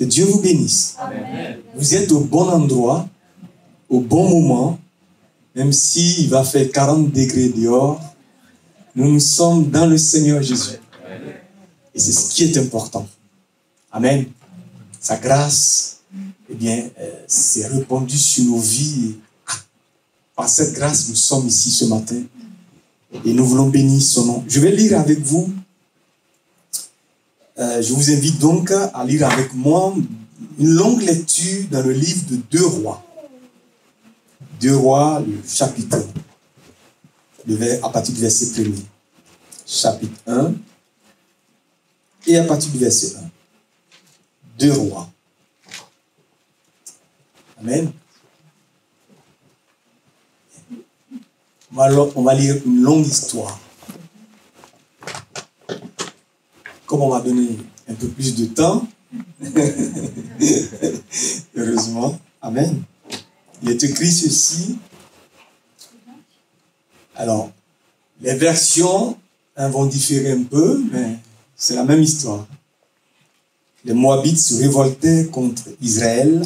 Que Dieu vous bénisse. Amen. Vous êtes au bon endroit, au bon moment, même s'il va faire 40 degrés dehors. Nous sommes dans le Seigneur Jésus. Et c'est ce qui est important. Amen. Sa grâce, eh bien, c'est répandu sur nos vies. Par cette grâce, nous sommes ici ce matin. Et nous voulons bénir son nom. Je vais lire avec vous. Je vous invite donc à lire avec moi une longue lecture dans le livre de 2 Rois. 2 Rois, le chapitre 1, à partir du verset 1er. Chapitre 1, et à partir du verset 1. 2 Rois. Amen. On va lire une longue histoire. Comme on m'a donné un peu plus de temps, heureusement, amen. Il est écrit ceci. Alors, les versions vont différer un peu, mais c'est la même histoire. Les Moabites se révoltaient contre Israël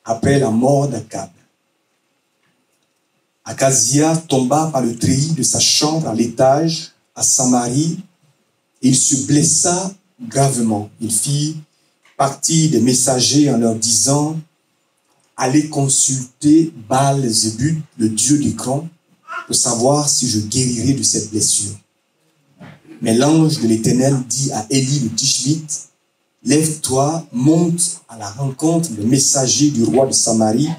après la mort d'Akab. Akazia tomba par le treillis de sa chambre à l'étage à Samarie et il se blessa gravement. Il fit partir des messagers en leur disant « Allez consulter Baal-Zébul, le dieu d'Écran, pour savoir si je guérirai de cette blessure. » Mais l'ange de l'Éternel dit à Élie le Tishbite « Lève-toi, monte à la rencontre des messagers du roi de Samarie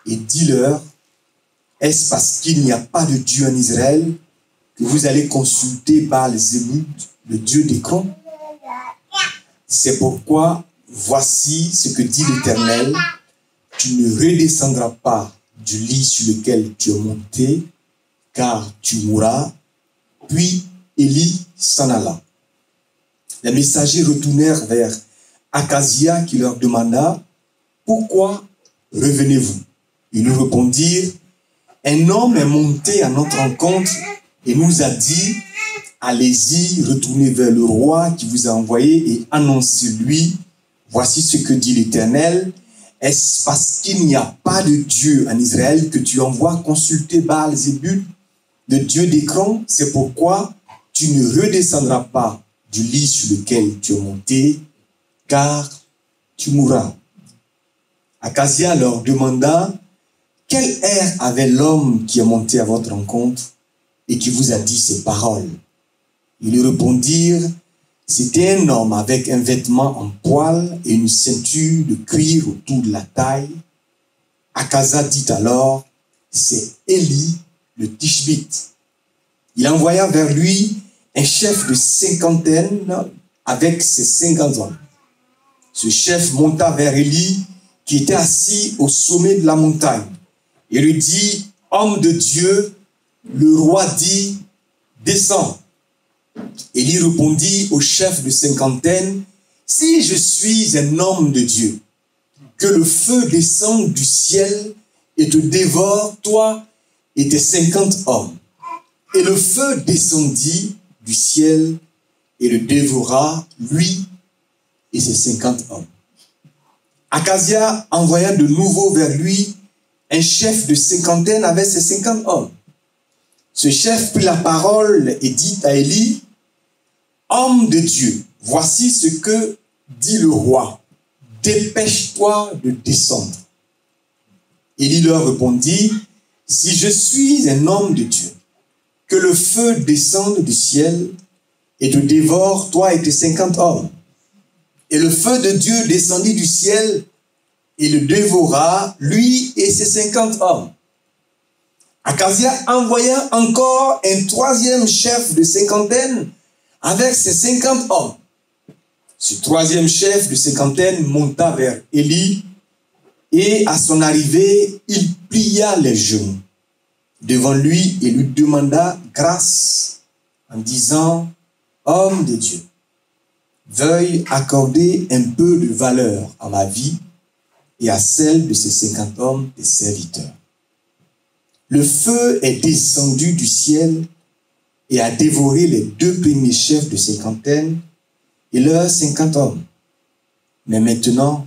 et dis-leur « Est-ce parce qu'il n'y a pas de Dieu en Israël que vous allez consulter Baal-Zébul, le dieu d'Écran? C'est pourquoi, voici ce que dit l'Éternel, tu ne redescendras pas du lit sur lequel tu es monté, car tu mourras. » Puis Élie s'en alla. Les messagers retournèrent vers Akazia qui leur demanda « Pourquoi revenez-vous » Ils lui répondirent « Un homme est monté à notre rencontre et nous a dit « Allez-y, retournez vers le roi qui vous a envoyé et annoncez-lui, voici ce que dit l'Éternel. Est-ce parce qu'il n'y a pas de Dieu en Israël que tu envoies consulter Baal-Zébul, le dieu d'Écran? C'est pourquoi tu ne redescendras pas du lit sur lequel tu es monté, car tu mourras. » Akazia leur demanda « Quel air avait l'homme qui est monté à votre rencontre et qui vous a dit ces paroles ?» Ils lui répondirent « C'était un homme avec un vêtement en poil et une ceinture de cuir autour de la taille. » Akazia dit alors « C'est Élie le Tishbite. » Il envoya vers lui un chef de 50 avec ses 50 hommes. Ce chef monta vers Élie qui était assis au sommet de la montagne et lui dit « Homme de Dieu, le roi dit, descends. » Élie répondit au chef de 50 « Si je suis un homme de Dieu, que le feu descende du ciel et te dévore, toi et tes 50 hommes. » Et le feu descendit du ciel et le dévora, lui et ses 50 hommes. Akazia envoya de nouveau vers lui un chef de 50 avec ses 50 hommes. Ce chef prit la parole et dit à Élie, « Homme de Dieu, voici ce que dit le roi. Dépêche-toi de descendre. » Élie leur répondit, « Si je suis un homme de Dieu, que le feu descende du ciel et te dévore, toi et tes 50 hommes. » Et le feu de Dieu descendit du ciel et le dévora, lui et ses 50 hommes. Akazia envoya encore un 3e chef de 50 avec ses 50 hommes. Ce 3e chef de 50 monta vers Élie et à son arrivée, il plia les genoux devant lui et lui demanda grâce en disant « Homme de Dieu, veuille accorder un peu de valeur à ma vie et à celle de ces 50 hommes, tes serviteurs. Le feu est descendu du ciel et a dévoré les 2 premiers chefs de 50 et leurs 50 hommes. mais maintenant,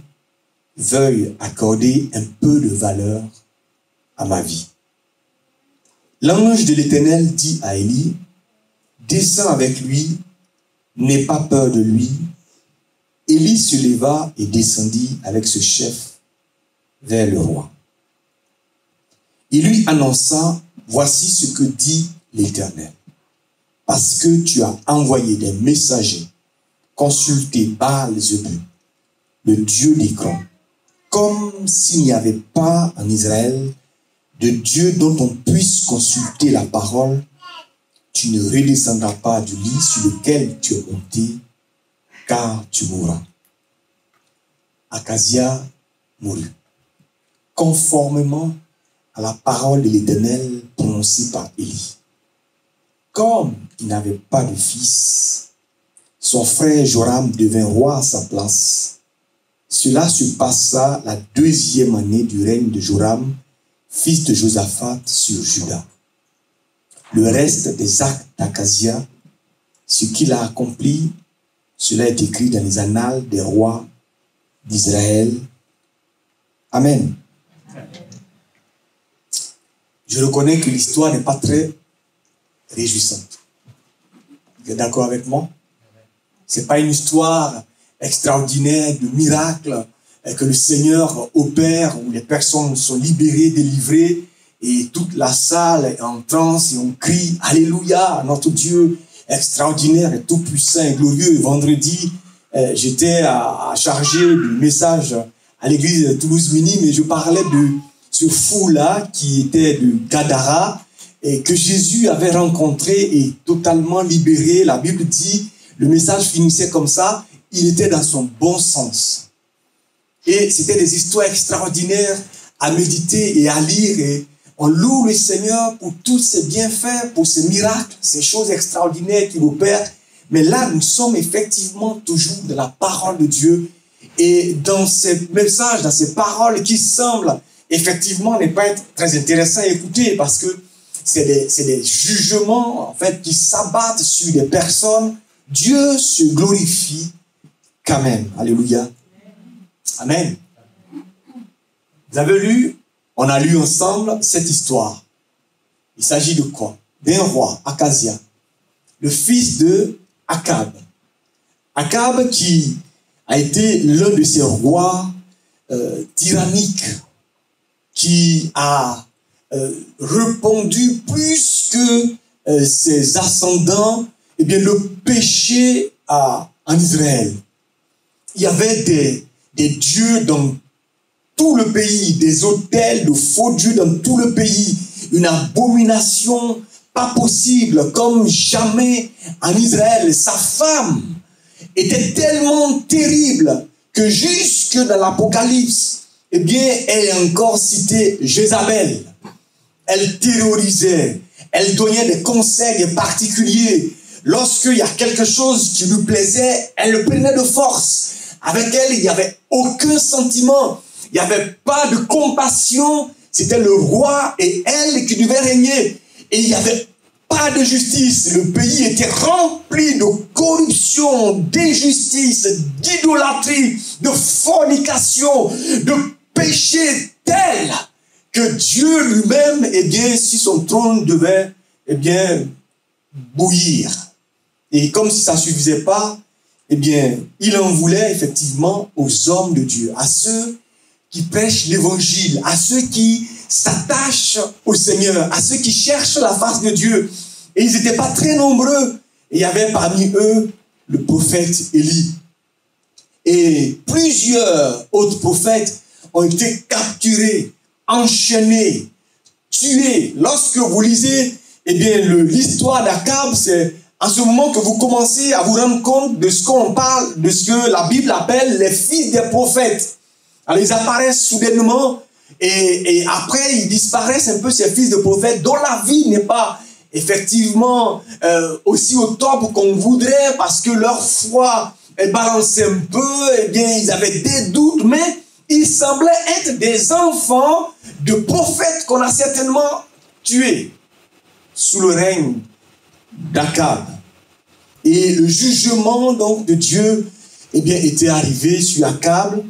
veuille accorder un peu de valeur à ma vie. L'ange de l'Éternel dit à Élie, descends avec lui, n'aie pas peur de lui. Élie se leva et descendit avec ce chef vers le roi. Il lui annonça, voici ce que dit l'Éternel. Parce que tu as envoyé des messagers consulter Baal-Zébul, le dieu d'Écron, comme s'il n'y avait pas en Israël de Dieu dont on puisse consulter la parole, tu ne redescendras pas du lit sur lequel tu es monté, car tu mourras. Akazia mourut, conformément à la parole de l'Éternel prononcée par Élie. Comme il n'avait pas de fils, son frère Joram devint roi à sa place. Cela se passa la 2e année du règne de Joram, fils de Josaphat, sur Juda. Le reste des actes d'Akazia, ce qu'il a accompli, cela est écrit dans les annales des rois d'Israël. Amen. Je reconnais que l'histoire n'est pas très réjouissante. Vous êtes d'accord avec moi? Ce n'est pas une histoire extraordinaire de miracle que le Seigneur opère, où les personnes sont libérées, délivrées, et toute la salle est en transe et on crie « Alléluia, notre Dieu extraordinaire et tout-puissant et glorieux ». Vendredi, j'étais à charger du message à l'église de Toulouse-Mini, mais je parlais de ce fou-là qui était de Gadara et que Jésus avait rencontré et totalement libéré. La Bible dit, le message finissait comme ça, il était dans son bon sens. Et c'était des histoires extraordinaires à méditer et à lire. Et on loue le Seigneur pour tous ses bienfaits, pour ses miracles, ces choses extraordinaires qu'il opère. Mais là, nous sommes effectivement toujours dans la parole de Dieu. Et dans ces messages, dans ces paroles qui semblent effectivement ne pas être très intéressants à écouter parce que c'est des jugements en fait qui s'abattent sur des personnes. Dieu se glorifie quand même. Alléluia. Amen. Vous avez lu, on a lu ensemble cette histoire. Il s'agit de quoi? D'un roi, Akazia, le fils de Akab. Akab qui a été l'un de ces rois tyranniques qui a répandu plus que ses ascendants, eh bien, le péché en Israël. Il y avait des dieux dans tout le pays, des autels de faux dieux dans tout le pays, une abomination pas possible, comme jamais en Israël. Sa femme était tellement terrible que jusque dans l'Apocalypse, eh bien, elle est encore citée Jézabel. Elle terrorisait, elle donnait des conseils particuliers. Lorsqu'il y a quelque chose qui lui plaisait, elle le prenait de force. Avec elle, il n'y avait aucun sentiment. Il n'y avait pas de compassion. C'était le roi et elle qui devaient régner. Et il n'y avait pas de justice. Le pays était rempli de corruption, d'injustice, d'idolâtrie, de fornication, de péché tel que Dieu lui-même, eh bien, sur son trône devait, eh bien, bouillir. Et comme si ça ne suffisait pas, eh bien, il en voulait effectivement aux hommes de Dieu, à ceux qui prêchent l'évangile, à ceux qui s'attachent au Seigneur, à ceux qui cherchent la face de Dieu. Et ils n'étaient pas très nombreux. Et il y avait parmi eux le prophète Élie. Et plusieurs autres prophètes ont été capturés, enchaînés, tués. Lorsque vous lisez, eh bien, l'histoire d'Akab, c'est en ce moment que vous commencez à vous rendre compte de ce qu'on parle, de ce que la Bible appelle les fils des prophètes. Alors, ils apparaissent soudainement et après, ils disparaissent un peu, ces fils de prophètes, dont la vie n'est pas effectivement aussi au top qu'on voudrait parce que leur foi est balancée un peu, eh bien, ils avaient des doutes, mais ils semblaient être des enfants de prophètes qu'on a certainement tués sous le règne d'Akab. Et le jugement donc de Dieu eh bien, était arrivé sur Akab,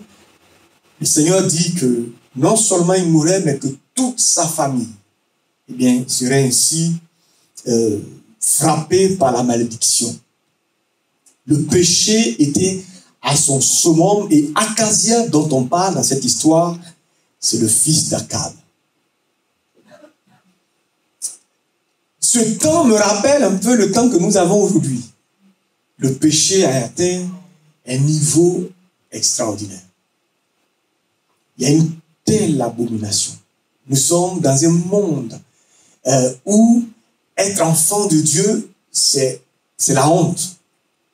le Seigneur dit que non seulement il mourrait, mais que toute sa famille, eh bien, serait ainsi frappée par la malédiction. Le péché était à son summum et Akazia, dont on parle dans cette histoire, c'est le fils d'Akab. Ce temps me rappelle un peu le temps que nous avons aujourd'hui. Le péché a atteint un niveau extraordinaire. Il y a une telle abomination. Nous sommes dans un monde où être enfant de Dieu, c'est la honte.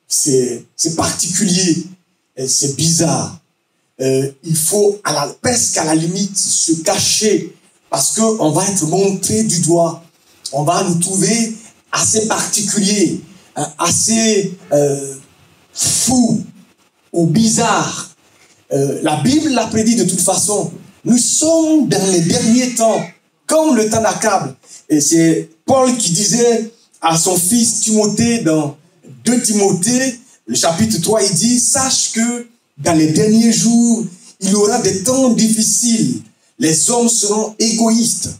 C'est particulier. C'est bizarre. Il faut presque à la limite se cacher parce qu'on va être montré du doigt. On va nous trouver assez particuliers, assez fous ou bizarres. La Bible l'a prédit de toute façon. Nous sommes dans les derniers temps, comme le temps d'Akab. Et c'est Paul qui disait à son fils Timothée dans 2 Timothée, le chapitre 3, il dit « Sache que dans les derniers jours, il y aura des temps difficiles. Les hommes seront égoïstes,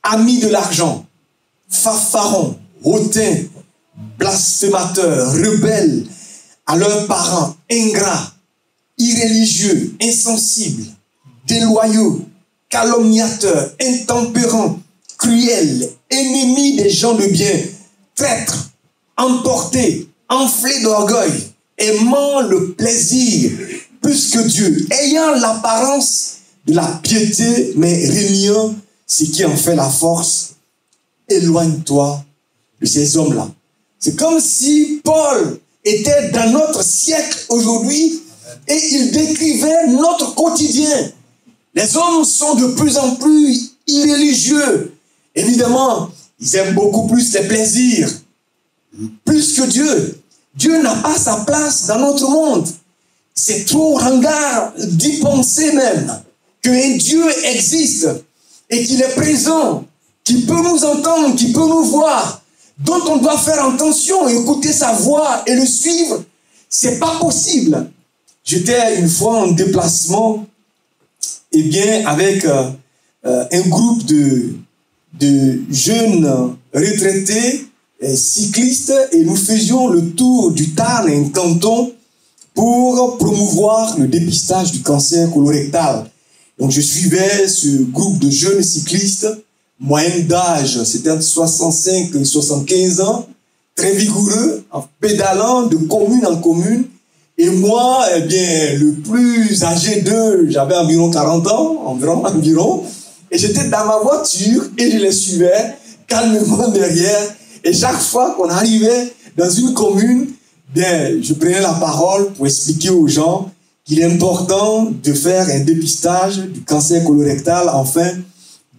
amis de l'argent, fanfarons, hautains, blasphémateurs, rebelles à leurs parents, ingrats, irréligieux, insensibles, déloyaux, calomniateurs, intempérants, cruels, ennemis des gens de bien, traîtres, emportés, enflés d'orgueil, aimant le plaisir plus que Dieu, ayant l'apparence de la piété, mais régnant ce qui en fait la force. Éloigne-toi de ces hommes-là. C'est comme si Paul était dans notre siècle aujourd'hui et il décrivait notre quotidien. Les hommes sont de plus en plus irréligieux. Évidemment, ils aiment beaucoup plus les plaisirs, plus que Dieu. Dieu n'a pas sa place dans notre monde. C'est trop ringard d'y penser même qu'un Dieu existe et qu'il est présent, qu'il peut nous entendre, qu'il peut nous voir, dont on doit faire attention et écouter sa voix et le suivre. C'est pas possible. J'étais une fois en déplacement, eh bien, avec un groupe de jeunes retraités, cyclistes, et nous faisions le tour du Tarn, un canton, pour promouvoir le dépistage du cancer colorectal. Donc je suivais ce groupe de jeunes cyclistes, moyenne d'âge, c'était entre 65 et 75 ans, très vigoureux, en pédalant de commune en commune. Et moi, eh bien, le plus âgé d'eux, j'avais environ 40 ans, environ, et j'étais dans ma voiture et je les suivais calmement derrière. Et chaque fois qu'on arrivait dans une commune, bien, je prenais la parole pour expliquer aux gens qu'il est important de faire un dépistage du cancer colorectal afin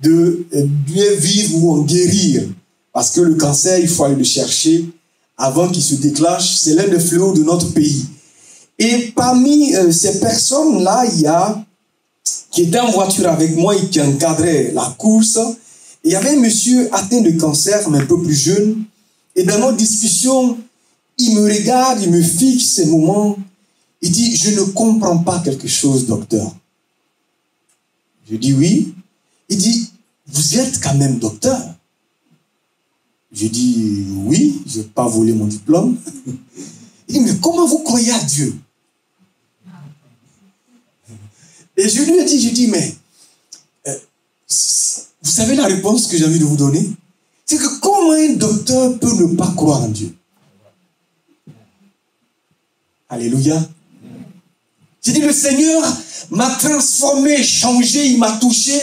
de mieux vivre ou en guérir. Parce que le cancer, il faut aller le chercher avant qu'il se déclenche. C'est l'un des fléaux de notre pays. Et parmi ces personnes-là, il y a qui était en voiture avec moi et qui encadrait la course. Et il y avait un monsieur atteint de cancer, mais un peu plus jeune. Et dans notre discussion, il me regarde, il me fixe ces moments. Il dit, je ne comprends pas quelque chose, docteur. Je dis oui. Il dit, vous êtes quand même docteur. Je dis oui, je n'ai pas volé mon diplôme. Il dit, mais comment vous croyez à Dieu? Et je lui ai dit, mais vous savez la réponse que j'ai envie de vous donner? C'est que comment un docteur peut ne pas croire en Dieu? Alléluia. J'ai dit, le Seigneur m'a transformé, changé, il m'a touché.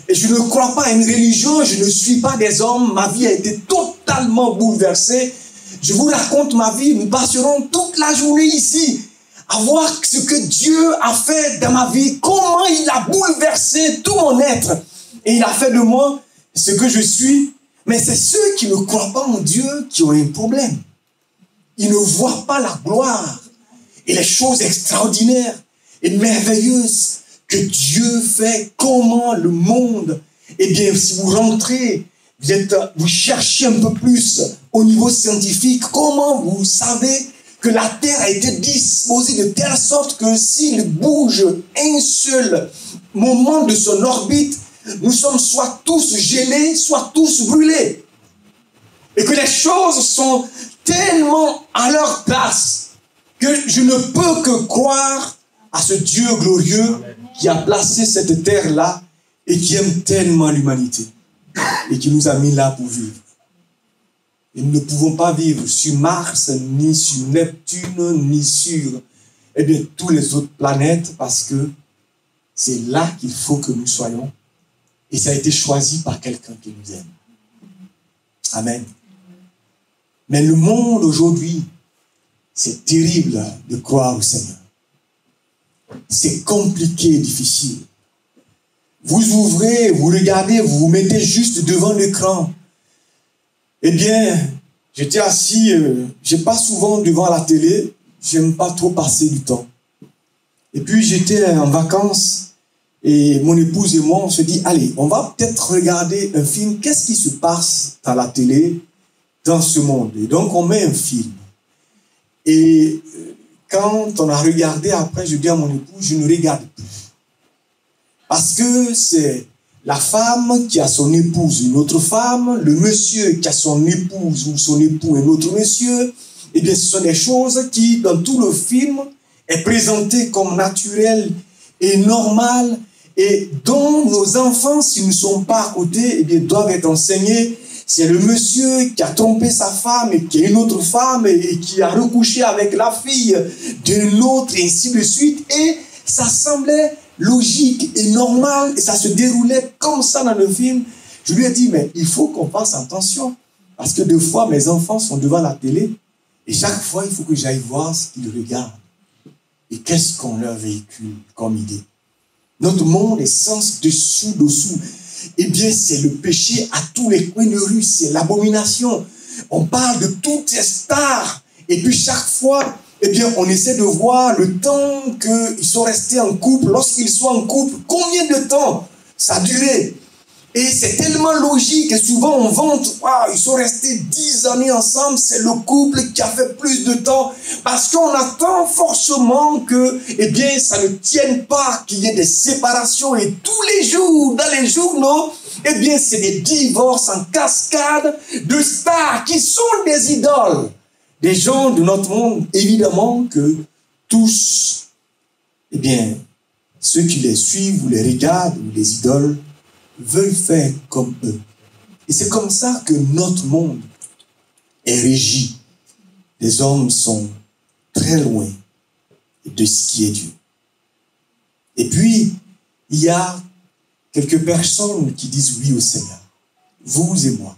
Et je ne crois pas à une religion, je ne suis pas des hommes. Ma vie a été totalement bouleversée. Je vous raconte ma vie, nous passerons toute la journée ici à voir ce que Dieu a fait dans ma vie, comment il a bouleversé tout mon être. Et il a fait de moi ce que je suis. Mais c'est ceux qui ne croient pas en Dieu qui ont un problème. Ils ne voient pas la gloire et les choses extraordinaires et merveilleuses que Dieu fait. Comment le monde, eh bien, si vous rentrez, vous cherchez un peu plus au niveau scientifique, comment vous savez que la terre a été disposée de telle sorte que s'il bouge un seul moment de son orbite, nous sommes soit tous gelés, soit tous brûlés. Et que les choses sont tellement à leur place que je ne peux que croire à ce Dieu glorieux qui a placé cette terre-là et qui aime tellement l'humanité et qui nous a mis là pour vivre. Et nous ne pouvons pas vivre sur Mars, ni sur Neptune, ni sur toutes les autres planètes parce que c'est là qu'il faut que nous soyons. Et ça a été choisi par quelqu'un qui nous aime. Amen. Mais le monde aujourd'hui, c'est terrible de croire au Seigneur. C'est compliqué et difficile. Vous ouvrez, vous regardez, vous vous mettez juste devant l'écran. Eh bien, j'étais assis, je n'ai pas souvent devant la télé, j'aime pas trop passer du temps. Et puis j'étais en vacances et mon épouse et moi, on se dit, allez, on va peut-être regarder un film, qu'est-ce qui se passe dans la télé, dans ce monde? Et donc on met un film. Et quand on a regardé après, je dis à mon épouse, je ne regarde plus. Parce que c'est la femme qui a son épouse, une autre femme, le monsieur qui a son épouse ou son époux, un autre monsieur. Eh bien, ce sont des choses qui, dans tout le film, est présenté comme naturelles et normales et dont nos enfants, s'ils ne sont pas à côté, eh bien, doivent être enseignés. C'est le monsieur qui a trompé sa femme et qui est une autre femme et qui a recouché avec la fille d'un autre et ainsi de suite. Et ça semblait logique et normal et ça se déroulait comme ça dans le film. Je lui ai dit, mais il faut qu'on fasse attention parce que des fois, mes enfants sont devant la télé et chaque fois, il faut que j'aille voir ce qu'ils regardent et qu'est-ce qu'on leur véhicule comme idée. Notre monde est sens dessous. Eh bien, c'est le péché à tous les coins de rue, c'est l'abomination. On parle de toutes ces stars et puis chaque fois, eh bien, on essaie de voir le temps qu'ils sont restés en couple. Lorsqu'ils sont en couple, combien de temps ça a duré? Et c'est tellement logique. Et souvent, on vante, ils sont restés 10 années ensemble. C'est le couple qui a fait plus de temps. Parce qu'on attend forcément que, eh bien, ça ne tienne pas, qu'il y ait des séparations. Et tous les jours, dans les journaux, eh bien, c'est des divorces en cascade de stars qui sont des idoles. Des gens de notre monde, évidemment que tous, eh bien, ceux qui les suivent ou les regardent ou les idoles, veulent faire comme eux. Et c'est comme ça que notre monde est régi. Les hommes sont très loin de ce qui est Dieu. Et puis, il y a quelques personnes qui disent oui au Seigneur. Vous et moi.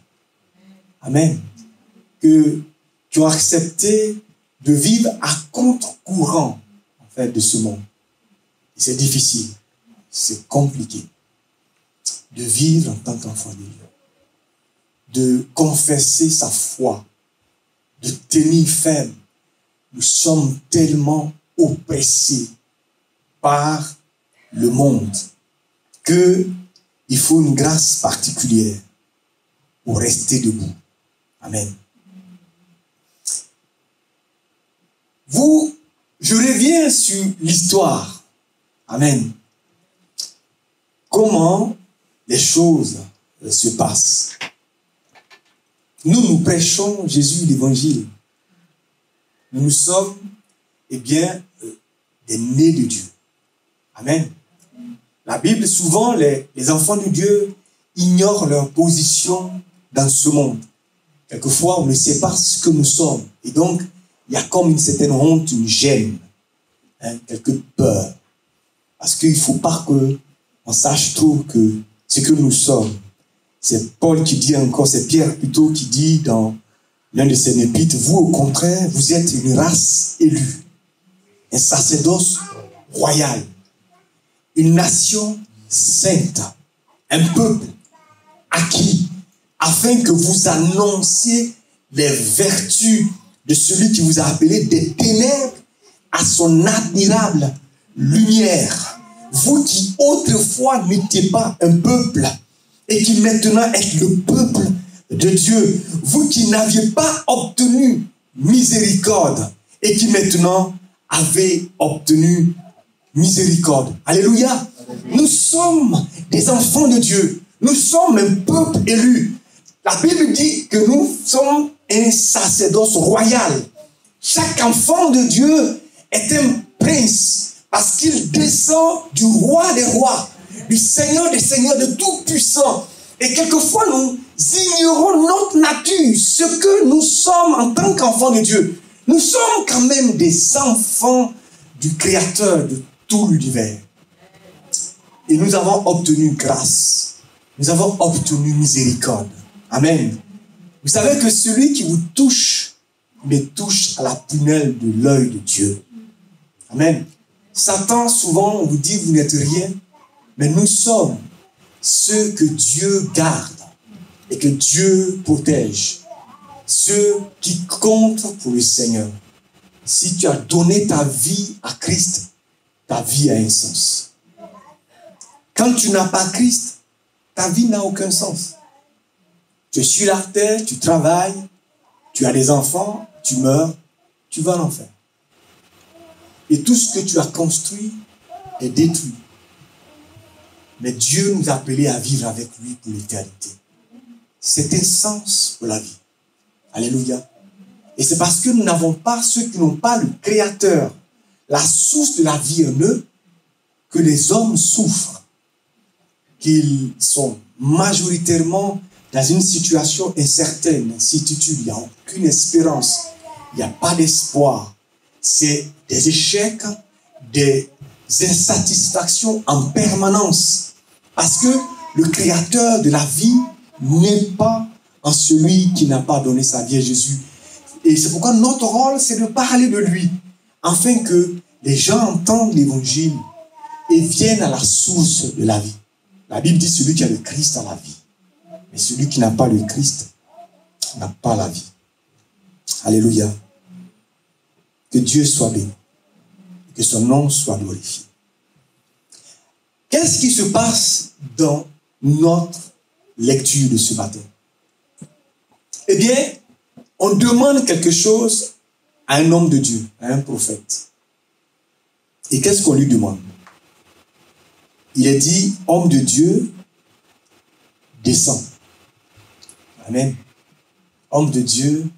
Amen. Qui ont accepté de vivre à contre-courant, en fait, de ce monde. Et c'est difficile. C'est compliqué. De vivre en tant qu'enfant de Dieu, de confesser sa foi, de tenir ferme. Nous sommes tellement oppressés par le monde qu'il faut une grâce particulière pour rester debout. Amen. Je reviens sur l'histoire. Amen. Comment les choses se passent. Nous prêchons Jésus l'évangile. Nous sommes, eh bien, des nés de Dieu. Amen. La Bible, souvent, les enfants de Dieu ignorent leur position dans ce monde. Quelquefois, on ne sait pas ce que nous sommes. Et donc, il y a comme une certaine honte, une gêne, quelque peur. Parce qu'il ne faut pas qu'on sache trop que ce que nous sommes. C'est Paul qui dit encore, c'est Pierre plutôt qui dit dans l'un de ses épîtres, vous au contraire, vous êtes une race élue, un sacerdoce royal, une nation sainte, un peuple acquis, afin que vous annonciez les vertus de celui qui vous a appelé des ténèbres à son admirable lumière. Vous qui autrefois n'étiez pas un peuple et qui maintenant êtes le peuple de Dieu. Vous qui n'aviez pas obtenu miséricorde et qui maintenant avait obtenu miséricorde. Alléluia. Nous sommes des enfants de Dieu. Nous sommes un peuple élu. La Bible dit que nous sommes un sacerdoce royal. Chaque enfant de Dieu est un prince parce qu'il descend du roi des rois, du Seigneur des seigneurs, de tout-puissant. Et quelquefois, nous ignorons notre nature, ce que nous sommes en tant qu'enfants de Dieu. Nous sommes quand même des enfants du Créateur de tout l'univers. Et nous avons obtenu grâce. Nous avons obtenu miséricorde. Amen. Vous savez que celui qui vous touche, il touche à la prunelle de l'œil de Dieu. Amen. Satan, souvent, on vous dit, vous n'êtes rien, mais nous sommes ceux que Dieu garde et que Dieu protège. Ceux qui comptent pour le Seigneur. Si tu as donné ta vie à Christ, ta vie a un sens. Quand tu n'as pas Christ, ta vie n'a aucun sens. Tu es sur la terre, tu travailles, tu as des enfants, tu meurs, tu vas en enfer. Et tout ce que tu as construit est détruit. Mais Dieu nous a appelés à vivre avec lui pour l'éternité. C'est un sens pour la vie. Alléluia. Et c'est parce que nous n'avons pas, ceux qui n'ont pas le Créateur, la source de la vie en eux, que les hommes souffrent. Qu'ils sont majoritairement dans une situation incertaine, incertitude, il n'y a aucune espérance, il n'y a pas d'espoir. C'est des échecs, des insatisfactions en permanence. Parce que le Créateur de la vie n'est pas en celui qui n'a pas donné sa vie à Jésus. Et c'est pourquoi notre rôle, c'est de parler de lui, afin que les gens entendent l'évangile et viennent à la source de la vie. La Bible dit celui qui a le Christ a la vie. Mais celui qui n'a pas le Christ n'a pas la vie. Alléluia. Que Dieu soit béni. Que son nom soit glorifié. Qu'est-ce qui se passe dans notre lecture de ce matin? Eh bien, on demande quelque chose à un homme de Dieu, à un prophète. Et qu'est-ce qu'on lui demande? Il est dit, homme de Dieu, descend. Amen. Homme de Dieu,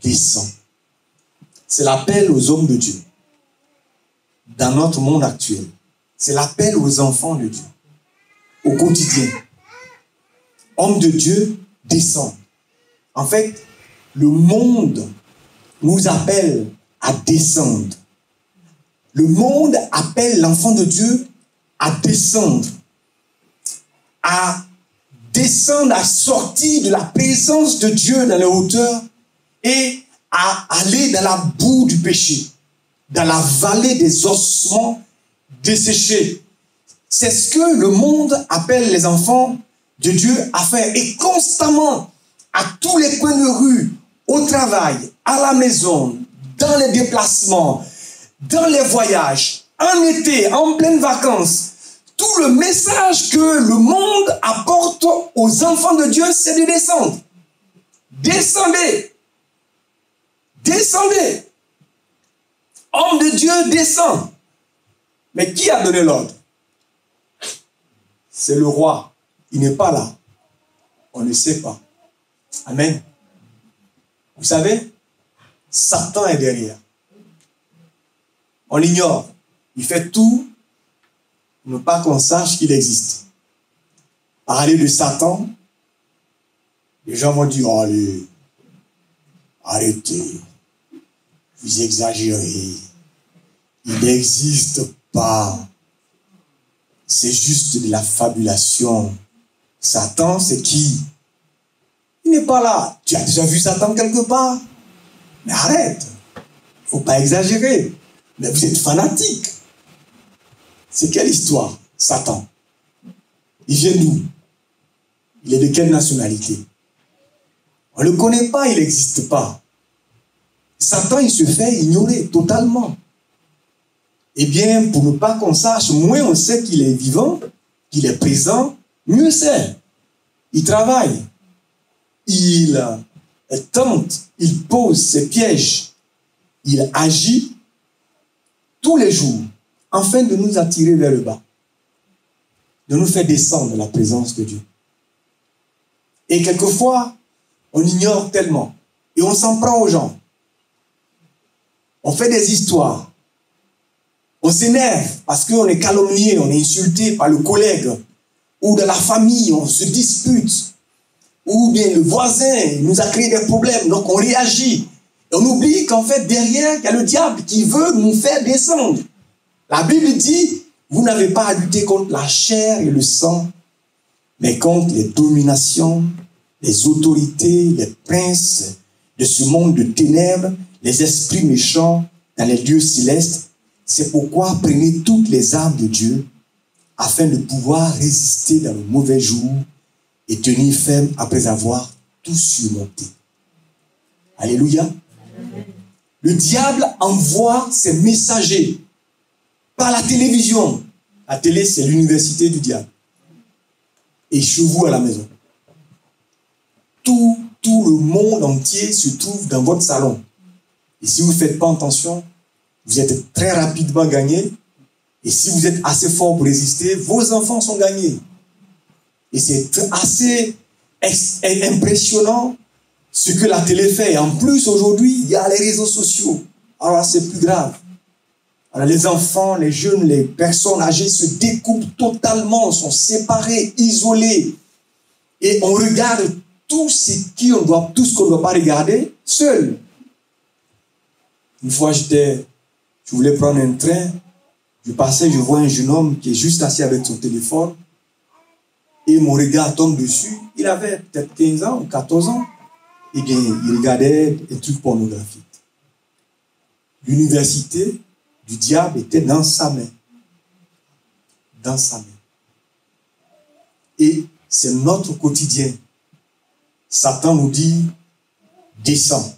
descend. C'est l'appel aux hommes de Dieu. Dans notre monde actuel. C'est l'appel aux enfants de Dieu. Au quotidien. Homme de Dieu, descend. En fait, le monde nous appelle à descendre. Le monde appelle l'enfant de Dieu à descendre, à sortir de la présence de Dieu dans les hauteurs et à aller dans la boue du péché, dans la vallée des ossements desséchés. C'est ce que le monde appelle les enfants de Dieu à faire. Et constamment, à tous les coins de rue, au travail, à la maison, dans les déplacements, dans les voyages, en été, en pleines vacances, tout le message que le monde apporte aux enfants de Dieu, c'est de descendre. Descendez. Descendez. Homme de Dieu, descend. Mais qui a donné l'ordre? C'est le roi. Il n'est pas là. On ne sait pas. Amen. Vous savez, Satan est derrière. On l'ignore. Il fait tout pour ne pas qu'on sache qu'il existe. Parler de Satan, les gens vont dire, oh, allez, arrêtez, vous exagérez. Il n'existe pas. C'est juste de la fabulation. Satan, c'est qui? Il n'est pas là. Tu as déjà vu Satan quelque part? Mais arrête. Il ne faut pas exagérer. Mais vous êtes fanatique. C'est quelle histoire, Satan? Il vient d'où? Il est de quelle nationalité? On ne le connaît pas, il n'existe pas. Satan, il se fait ignorer totalement. Eh bien, pour ne pas qu'on sache, moins on sait qu'il est vivant, qu'il est présent, mieux c'est. Il travaille. Il tente, il pose ses pièges. il agit tous les jours afin de nous attirer vers le bas, de nous faire descendre la présence de Dieu. Et quelquefois, on ignore tellement et on s'en prend aux gens. On fait des histoires. On s'énerve parce qu'on est calomnié, on est insulté par le collègue ou de la famille, on se dispute. Ou bien le voisin nous a créé des problèmes, donc on réagit. Et on oublie qu'en fait, derrière, il y a le diable qui veut nous faire descendre. La Bible dit, vous n'avez pas à lutter contre la chair et le sang, mais contre les dominations, les autorités, les princes de ce monde de ténèbres, les esprits méchants dans les lieux célestes. C'est pourquoi prenez toutes les armes de Dieu afin de pouvoir résister dans le mauvais jour et tenir ferme après avoir tout surmonté. Alléluia. Le diable envoie ses messagers par la télévision. La télé, c'est l'université du diable. Et chez vous à la maison. Tout le monde entier se trouve dans votre salon. Et si vous ne faites pas attention, vous êtes très rapidement gagné. Et si vous êtes assez fort pour résister, vos enfants sont gagnés. Et c'est assez impressionnant ce que la télé fait. Et en plus, aujourd'hui, il y a les réseaux sociaux. Alors, c'est plus grave. Alors, les enfants, les jeunes, les personnes âgées se découpent totalement, sont séparés, isolés. Et on regarde tout ce qu'on ne doit pas regarder seul. Une fois, je voulais prendre un train. Je passais, je vois un jeune homme qui est juste assis avec son téléphone. Et mon regard tombe dessus. Il avait peut-être 15 ans ou 14 ans. Eh bien, il regardait des trucs pornographiques. L'université du diable était dans sa main. Dans sa main. Et c'est notre quotidien. Satan nous dit, descends.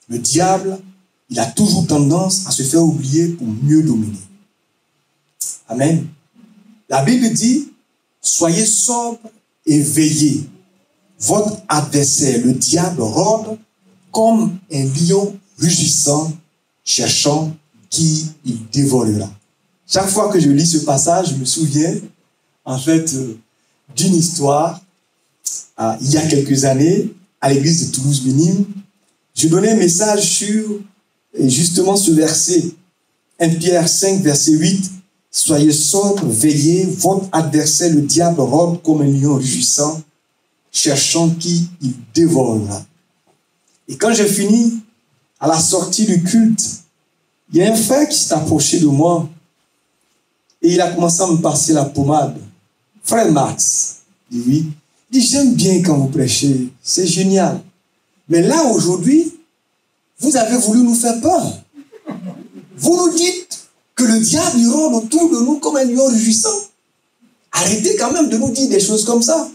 Le diable, il a toujours tendance à se faire oublier pour mieux dominer. Amen. La Bible dit, soyez sobres et veillez. Votre adversaire, le diable, rôde comme un lion rugissant, cherchant qui il dévorera. Chaque fois que je lis ce passage, je me souviens, en fait, d'une histoire. Il y a quelques années, à l'église de Toulouse-Minime, je donnais un message sur justement ce verset. 1 Pierre 5, verset 8. Soyez sobres, veillez, votre adversaire, le diable, rôde comme un lion rugissant, cherchant qui il dévorera. Et quand j'ai fini, à la sortie du culte, il y a un frère qui s'est approché de moi et il a commencé à me passer la pommade. Frère Max, dit oui. Il dit, j'aime bien quand vous prêchez, c'est génial. Mais là, aujourd'hui, vous avez voulu nous faire peur. Vous nous dites que le diable il rôde autour de nous comme un lion rugissant. Arrêtez quand même de nous dire des choses comme ça.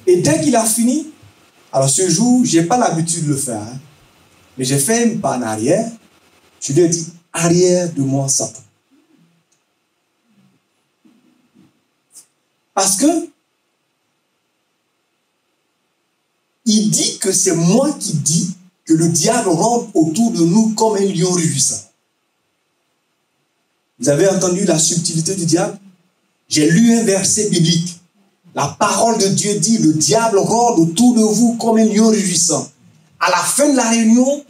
Et dès qu'il a fini, alors ce jour, je n'ai pas l'habitude de le faire, hein, mais j'ai fait un pas en arrière. Je lui ai dit, arrière de moi, Satan. Parce que il dit que c'est moi qui dis que le diable rôde autour de nous comme un lion rugissant. Vous avez entendu la subtilité du diable? J'ai lu un verset biblique. La parole de Dieu dit, le diable rôde autour de vous comme un lion rugissant. À la fin de la réunion,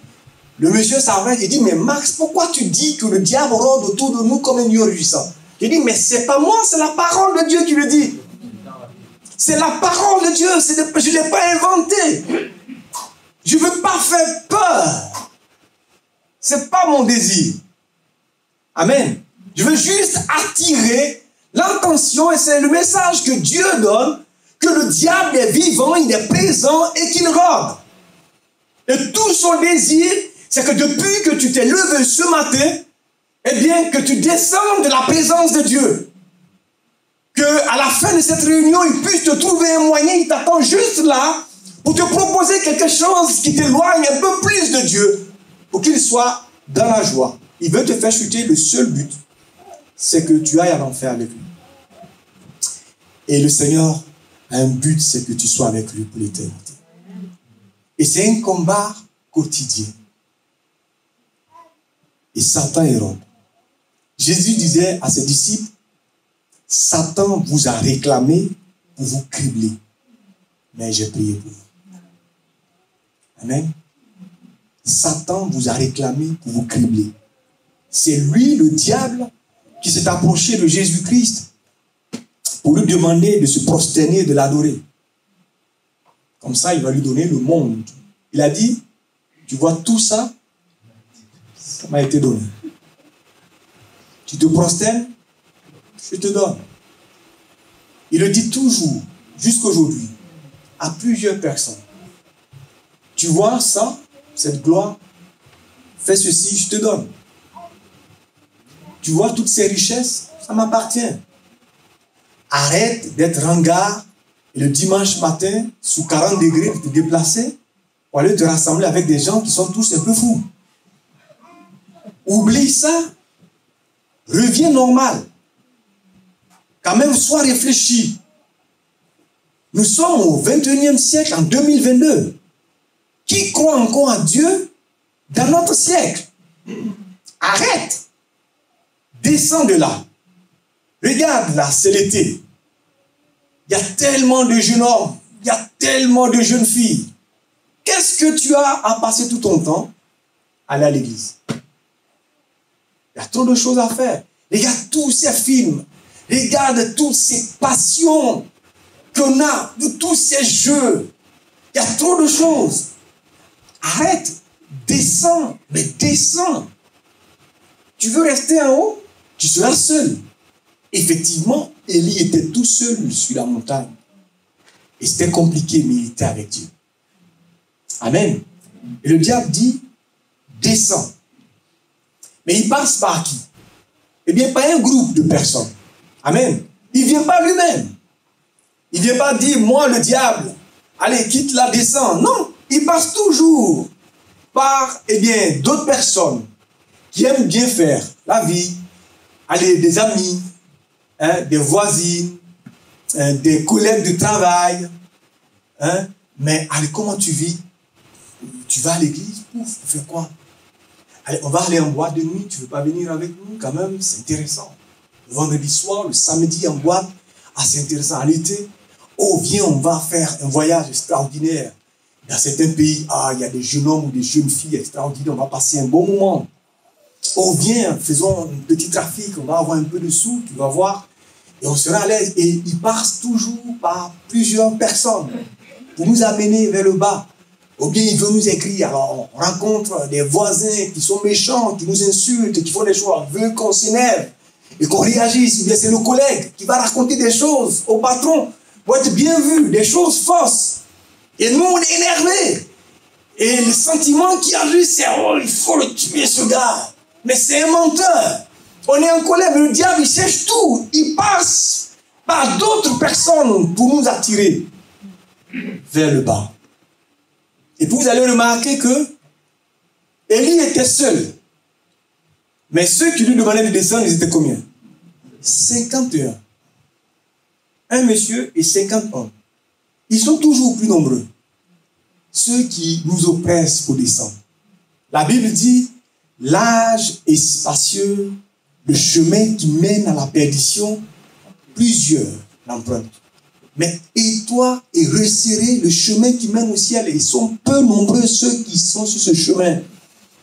le monsieur s'arrête et dit, mais Max, pourquoi tu dis que le diable rôde autour de nous comme un lion rugissant? Je dis, mais c'est pas moi, c'est la parole de Dieu qui le dit. C'est la parole de Dieu, je ne l'ai pas inventé. Je ne veux pas faire peur. Ce n'est pas mon désir. Amen. Je veux juste attirer l'intention, et c'est le message que Dieu donne, que le diable est vivant, il est présent et qu'il rôde. Et tout son désir, c'est que depuis que tu t'es levé ce matin, eh bien, que tu descendes de la présence de Dieu. Qu'à la fin de cette réunion, il puisse te trouver un moyen, il t'attend juste là, pour te proposer quelque chose qui t'éloigne un peu plus de Dieu, pour qu'il soit dans la joie. Il veut te faire chuter, le seul but, c'est que tu ailles à l'enfer avec lui. Et le Seigneur a un but, c'est que tu sois avec lui pour l'éternité. Et c'est un combat quotidien. et Satan Hérode. Jésus disait à ses disciples, Satan vous a réclamé pour vous cribler, mais j'ai prié pour vous. Amen. Satan vous a réclamé pour vous cribler. C'est lui, le diable, qui s'est approché de Jésus-Christ pour lui demander de se prosterner, de l'adorer. Comme ça, il va lui donner le monde. Il a dit, tu vois tout ça, ça m'a été donné. Tu te prosternes, je te donne. Il le dit toujours, jusqu'aujourd'hui, à plusieurs personnes. Tu vois ça, cette gloire, fais ceci, je te donne. Tu vois toutes ces richesses, ça m'appartient. Arrête d'être ringard et le dimanche matin, sous 40 degrés, de te déplacer pour aller te rassembler avec des gens qui sont tous un peu fous. Oublie ça. Reviens normal. Quand même, sois réfléchi. Nous sommes au 21e siècle, en 2022. Qui croit encore à Dieu dans notre siècle? Arrête. Descends de là. Regarde là, c'est l'été. Il y a tellement de jeunes hommes, il y a tellement de jeunes filles. Qu'est-ce que tu as à passer tout ton temps? Aller à l'église. Il y a trop de choses à faire. Regarde tous ces films. Regarde toutes ces passions qu'on a, de tous ces jeux. Il y a trop de choses. Arrête. Descends. Mais descends. Tu veux rester en haut? Tu seras seul. Effectivement, Élie était tout seul sur la montagne. Et c'était compliqué, mais il était avec Dieu. Amen. Et le diable dit, descends. Mais il passe par qui? Eh bien, par un groupe de personnes. Amen. Il ne vient pas lui-même. Il ne vient pas dire, moi le diable, allez, quitte la, descends. Non, il passe toujours par, eh bien, d'autres personnes qui aiment bien faire la vie. Allez, des amis, hein, des voisines, hein, des collègues de travail. Hein. Mais allez, comment tu vis? Tu vas à l'église, pouf, tu fais quoi? Allez, on va aller en boîte de nuit, tu ne veux pas venir avec nous? Quand même, c'est intéressant. Le vendredi soir, le samedi en boîte, ah, c'est intéressant. En été, oh, viens, on va faire un voyage extraordinaire. Dans certains pays, ah, il y a des jeunes hommes ou des jeunes filles extraordinaires, on va passer un bon moment. Oh, viens, faisons un petit trafic, on va avoir un peu de sous, tu vas voir, et on sera à l'aise. Et il passe toujours par plusieurs personnes pour nous amener vers le bas. Ou bien il veut nous écrire, alors on rencontre des voisins qui sont méchants, qui nous insultent, qui font des choses, veut qu'on s'énerve et qu'on réagisse. Ou bien c'est le collègue qui va raconter des choses au patron pour être bien vu, des choses fausses. Et nous, on est énervés. Et le sentiment qui agit, c'est oh, il faut le tuer ce gars. Mais c'est un menteur. On est en colère, mais le diable, il cherche tout. Il passe par d'autres personnes pour nous attirer vers le bas. Et puis vous allez remarquer que Élie était seul. Mais ceux qui lui demandaient de descendre, ils étaient combien? 51. Un monsieur et 50 hommes. Ils sont toujours plus nombreux. Ceux qui nous oppressent pour descendre. La Bible dit, l'âge est spacieux, le chemin qui mène à la perdition, plusieurs l'empruntent. Mais étroit et resserré, le chemin qui mène au ciel, et ils sont peu nombreux ceux qui sont sur ce chemin.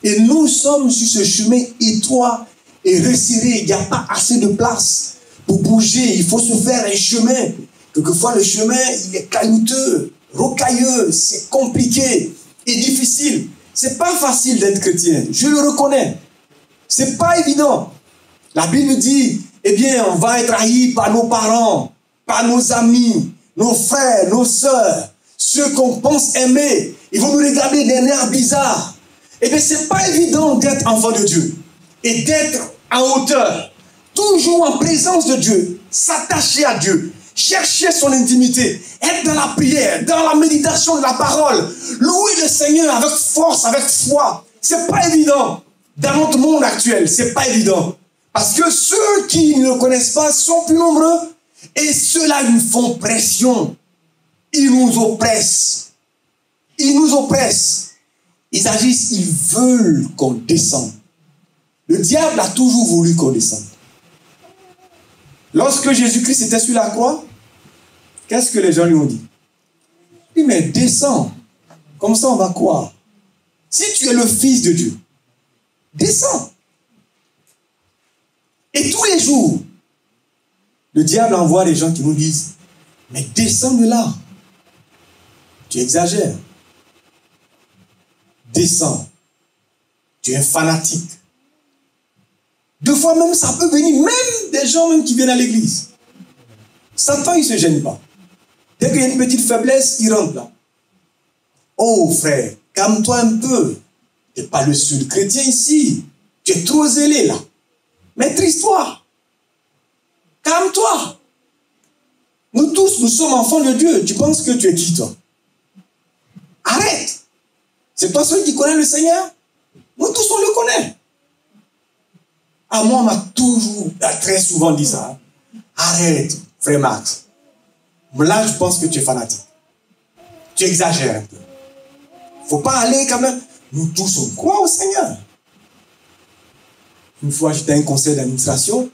Et nous sommes sur ce chemin étroit et resserré. Il n'y a pas assez de place pour bouger. Il faut se faire un chemin. Quelquefois, le chemin, il est caillouteux, rocailleux, c'est compliqué et difficile. C'est pas facile d'être chrétien, je le reconnais. C'est pas évident. La Bible dit, eh bien, on va être haï par nos parents, par nos amis, nos frères, nos sœurs, ceux qu'on pense aimer. Ils vont nous regarder d'un air bizarre. Eh bien, c'est pas évident d'être enfant de Dieu et d'être en hauteur, toujours en présence de Dieu, s'attacher à Dieu, chercher son intimité, être dans la prière, dans la méditation de la parole, louer le Seigneur avec force, avec foi. C'est pas évident. Dans notre monde actuel, c'est pas évident. Parce que ceux qui ne le connaissent pas sont plus nombreux et ceux-là nous font pression. Ils nous oppressent. Ils nous oppressent. Ils agissent, ils veulent qu'on descende. Le diable a toujours voulu qu'on descende. Lorsque Jésus-Christ était sur la croix, qu'est-ce que les gens lui ont dit? Il dit, mais descends. Comme ça, on va croire. Si tu es le Fils de Dieu, descends. Et tous les jours, le diable envoie des gens qui nous disent, mais descends de là. Tu exagères. Descends. Tu es un fanatique. Deux fois même, ça peut venir, même des gens même qui viennent à l'église. Satan, il ne se gêne pas. Dès qu'il y a une petite faiblesse, il rentre là. Oh frère, calme-toi un peu. Tu n'es pas le seul chrétien ici. Tu es trop zélé là. Maîtrise-toi. Calme-toi. Nous tous, nous sommes enfants de Dieu. Tu penses que tu es qui, toi? Arrête. C'est toi celui qui connaît le Seigneur? Nous tous, on le connaît. Ah, moi, on m'a toujours, très souvent dit ça. Arrête, frère Max. Là, je pense que tu es fanatique. Tu exagères un peu. Il ne faut pas aller quand même. Nous tous, on croit au Seigneur. Une fois, j'étais à un conseil d'administration.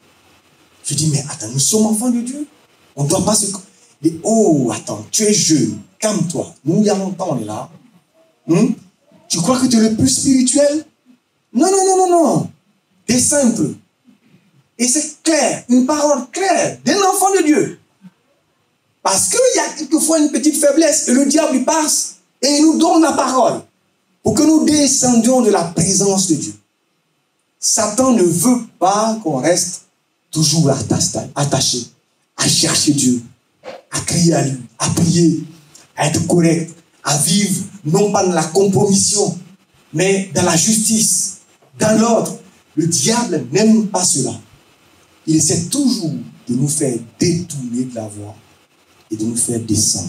Je dis, mais attends, nous sommes enfants de Dieu. On ne doit pas se... Mais, oh, attends, tu es jeune. Calme-toi. Nous, il y a longtemps, on est là. Tu crois que tu es le plus spirituel? Non, non, non, non, non. Descends un peu. Et c'est clair, une parole claire d'un enfant de Dieu. Parce qu'il y a quelquefois une petite faiblesse et le diable il passe et il nous donne la parole pour que nous descendions de la présence de Dieu. Satan ne veut pas qu'on reste toujours attaché à chercher Dieu, à crier à lui, à prier, à être correct, à vivre non pas dans la compromission, mais dans la justice, dans l'ordre. Le diable n'aime pas cela. Il essaie toujours de nous faire détourner de la voie et de nous faire descendre.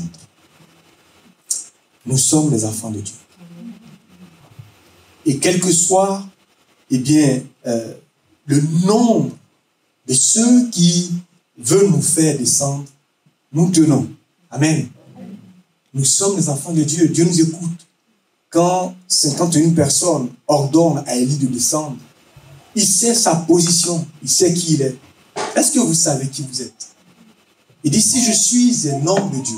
Nous sommes les enfants de Dieu. Et quel que soit, le nombre de ceux qui veulent nous faire descendre, nous tenons. Amen. Nous sommes les enfants de Dieu. Dieu nous écoute. Quand 51 personnes ordonnent à Élie de descendre, il sait sa position, il sait qui il est. Est-ce que vous savez qui vous êtes? Il dit, si je suis un homme de Dieu,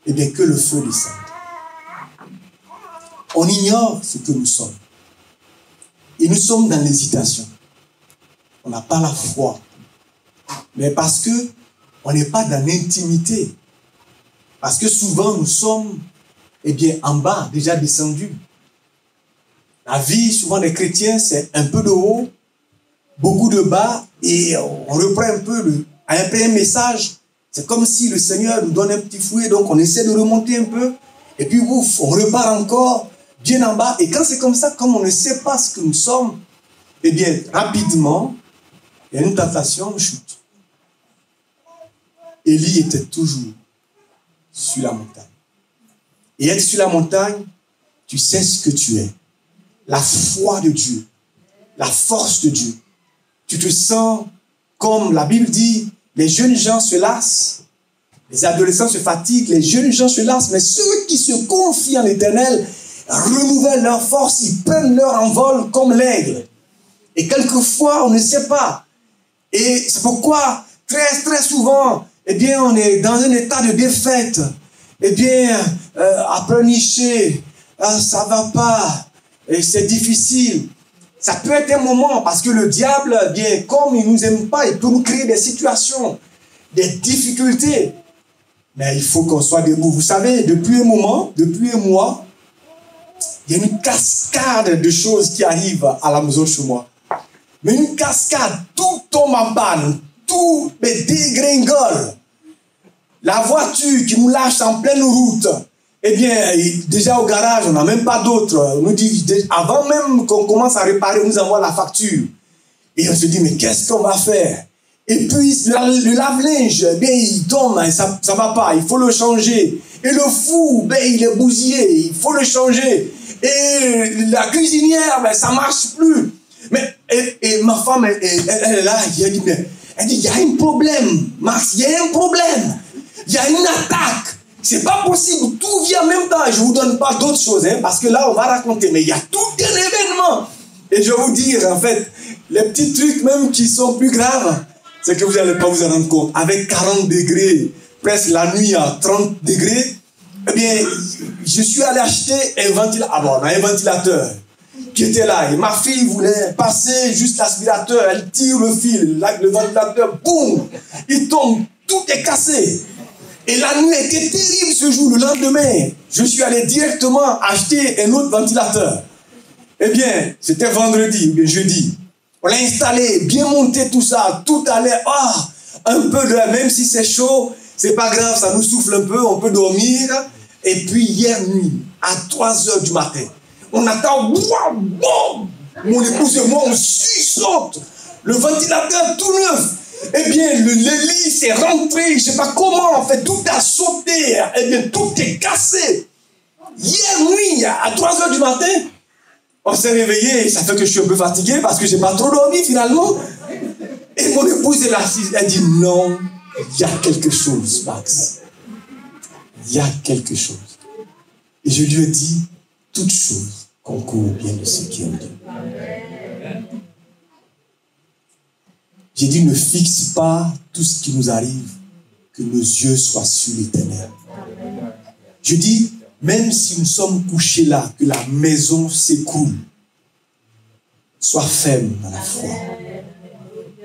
eh bien que le feu descende. On ignore ce que nous sommes. Et nous sommes dans l'hésitation. On n'a pas la foi. Mais parce que on n'est pas dans l'intimité. Parce que souvent nous sommes, en bas, déjà descendus. La vie, souvent, des chrétiens, c'est un peu de haut, beaucoup de bas, et on reprend un peu un message. C'est comme si le Seigneur nous donne un petit fouet, donc on essaie de remonter un peu, et puis ouf, on repart encore bien en bas. Et quand c'est comme ça, comme on ne sait pas ce que nous sommes, rapidement, il y a une tentation, on chute. Élie était toujours sur la montagne. Et être sur la montagne, tu sais ce que tu es. La foi de Dieu, la force de Dieu. Tu te sens comme la Bible dit, les jeunes gens se lassent, les adolescents se fatiguent, les jeunes gens se lassent, mais ceux qui se confient en l'Éternel renouvellent leur force, ils prennent leur envol comme l'aigle. Et quelquefois, on ne sait pas. Et c'est pourquoi, très, très souvent, on est dans un état de défaite. À pleurnicher, ça ne va pas. Et c'est difficile. Ça peut être un moment parce que le diable, comme il ne nous aime pas, il peut nous créer des situations, des difficultés. Mais il faut qu'on soit debout. Vous savez, depuis un mois, il y a une cascade de choses qui arrivent à la maison chez moi. Mais une cascade, tout tombe en panne, tout dégringole. La voiture qui nous lâche en pleine route, déjà au garage, on n'a même pas d'autre. On nous dit, avant même qu'on commence à réparer, on nous envoie la facture. Et on se dit, mais qu'est-ce qu'on va faire? Et puis, le lave-linge, il tombe, ça ne va pas, il faut le changer. Et le four, il est bousillé, il faut le changer. Et la cuisinière, ça ne marche plus. Et ma femme, elle est là, elle dit, il y a un problème, Max, il y a un problème. Il y a une attaque. C'est pas possible. Tout vient en même temps. Je vous donne pas d'autres choses, parce que là, on va raconter. Mais il y a tout un événement. Et je vais vous dire, en fait, les petits trucs même qui sont plus graves, c'est que vous n'allez pas vous en rendre compte. Avec 40 degrés, presque la nuit à 30 degrés, eh bien, je suis allé acheter un ventilateur. Ah bon, on a un ventilateur qui était là. Et ma fille voulait passer juste l'aspirateur. Elle tire le fil. Là, le ventilateur, boum, il tombe. Tout est cassé. Et la nuit était terrible ce jour. Le lendemain, je suis allé directement acheter un autre ventilateur. Eh bien, c'était vendredi ou bien jeudi. On l'a installé, bien monté tout ça. Tout allait, un peu de, même si c'est chaud, c'est pas grave, ça nous souffle un peu, on peut dormir. Et puis hier nuit, à 3h du matin, on attend, mon épouse et moi, on saute. Le ventilateur tout neuf. Eh bien, le lit s'est rentré, je ne sais pas comment, en fait, tout a sauté. Eh bien, tout est cassé. Hier nuit, à 3h du matin, on s'est réveillé. Ça fait que je suis un peu fatigué parce que je n'ai pas trop dormi finalement. Et mon épouse est assise. Elle dit non, il y a quelque chose, Max. Il y a quelque chose. Et je lui ai dit, toute chose concourt bien de ceux qui aiment Dieu. J'ai dit, ne fixe pas tout ce qui nous arrive, que nos yeux soient sur l'Éternel. Je dis, même si nous sommes couchés là, que la maison s'écroule, sois ferme dans la foi.